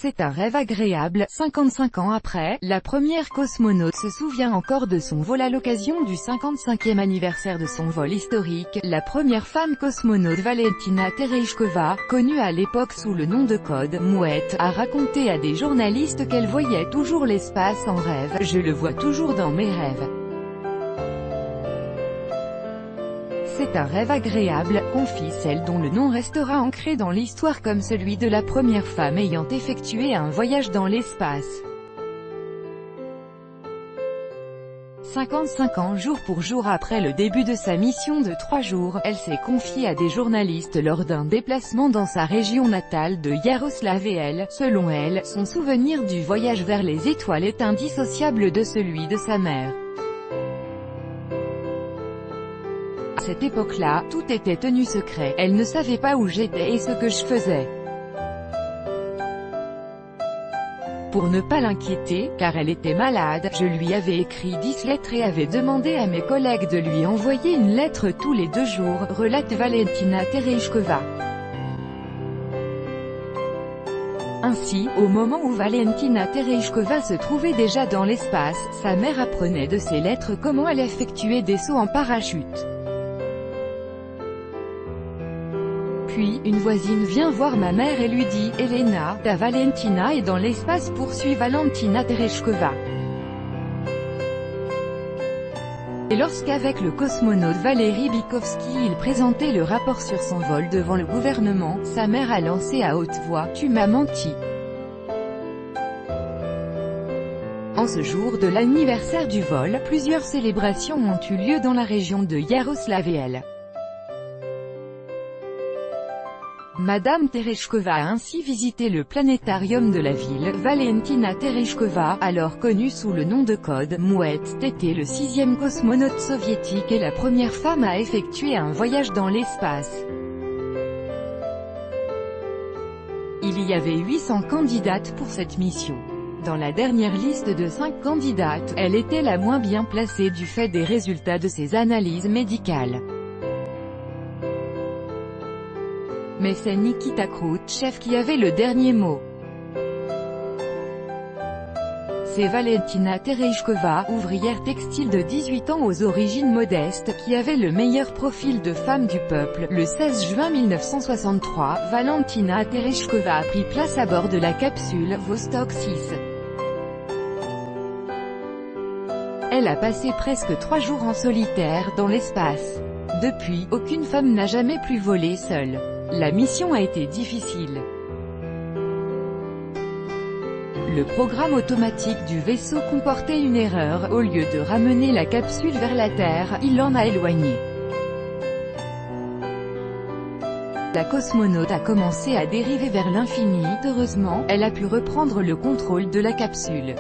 C'est un rêve agréable. 55 ans après, la première cosmonaute se souvient encore de son vol à l'occasion du 55e anniversaire de son vol historique. La première femme cosmonaute Valentina Tereshkova, connue à l'époque sous le nom de code Mouette, a raconté à des journalistes qu'elle voyait toujours l'espace en rêve. Je le vois toujours dans mes rêves. C'est un rêve agréable, confie celle dont le nom restera ancré dans l'histoire comme celui de la première femme ayant effectué un voyage dans l'espace. 55 ans jour pour jour après le début de sa mission de 3 jours, elle s'est confiée à des journalistes lors d'un déplacement dans sa région natale de Yaroslavl. Selon elle, son souvenir du voyage vers les étoiles est indissociable de celui de sa mère. À cette époque-là, tout était tenu secret. Elle ne savait pas où j'étais et ce que je faisais. Pour ne pas l'inquiéter, car elle était malade, je lui avais écrit 10 lettres et avais demandé à mes collègues de lui envoyer une lettre tous les 2 jours, relate Valentina Tereshkova. Ainsi, au moment où Valentina Tereshkova se trouvait déjà dans l'espace, sa mère apprenait de ses lettres comment elle effectuait des sauts en parachute. Puis, une voisine vient voir ma mère et lui dit « Elena, ta Valentina est dans l'espace » poursuit Valentina Tereshkova. Et lorsqu'avec le cosmonaute Valery Bykovsky il présentait le rapport sur son vol devant le gouvernement, sa mère a lancé à haute voix « Tu m'as menti ». En ce jour de l'anniversaire du vol, plusieurs célébrations ont eu lieu dans la région de Yaroslavl. Madame Tereshkova a ainsi visité le planétarium de la ville. Valentina Tereshkova, alors connue sous le nom de code Mouette, était le 6e cosmonaute soviétique et la première femme à effectuer un voyage dans l'espace. Il y avait 800 candidates pour cette mission. Dans la dernière liste de 5 candidates, elle était la moins bien placée du fait des résultats de ses analyses médicales. Mais c'est Nikita Khrouchtchev qui avait le dernier mot. C'est Valentina Tereshkova, ouvrière textile de 18 ans aux origines modestes, qui avait le meilleur profil de femme du peuple. Le 16 juin 1963, Valentina Tereshkova a pris place à bord de la capsule Vostok 6. Elle a passé presque 3 jours en solitaire dans l'espace. Depuis, aucune femme n'a jamais pu voler seule. La mission a été difficile. Le programme automatique du vaisseau comportait une erreur. Au lieu de ramener la capsule vers la Terre, il l'en a éloignée. La cosmonaute a commencé à dériver vers l'infini. Heureusement, elle a pu reprendre le contrôle de la capsule.